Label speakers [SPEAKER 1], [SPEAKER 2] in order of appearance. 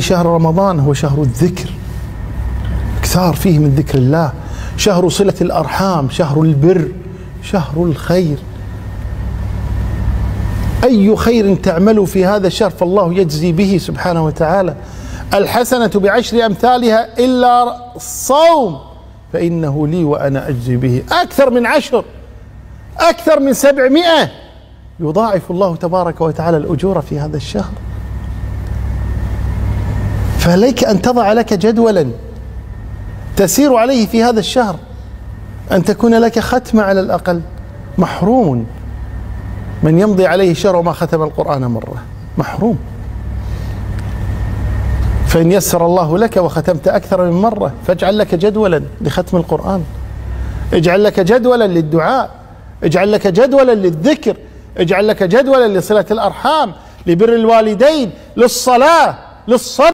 [SPEAKER 1] شهر رمضان هو شهر الذكر، اكثار فيه من ذكر الله، شهر صلة الأرحام، شهر البر، شهر الخير. أي خير تعملوا في هذا الشهر فالله يجزي به سبحانه وتعالى. الحسنة بعشر أمثالها إلا الصوم فإنه لي وأنا أجزي به. أكثر من 10، أكثر من 700 يضاعف الله تبارك وتعالى الأجور في هذا الشهر. فعليك أن تضع لك جدولا تسير عليه في هذا الشهر، أن تكون لك ختمة على الأقل. محروم من يمضي عليه شهر وما ختم القرآن مرة، محروم. فإن يسر الله لك وختمت أكثر من مرة فاجعل لك جدولا لختم القرآن، اجعل لك جدولا للدعاء، اجعل لك جدولا للذكر، اجعل لك جدولا لصلة الأرحام، لبر الوالدين، للصلاة، للصدقة.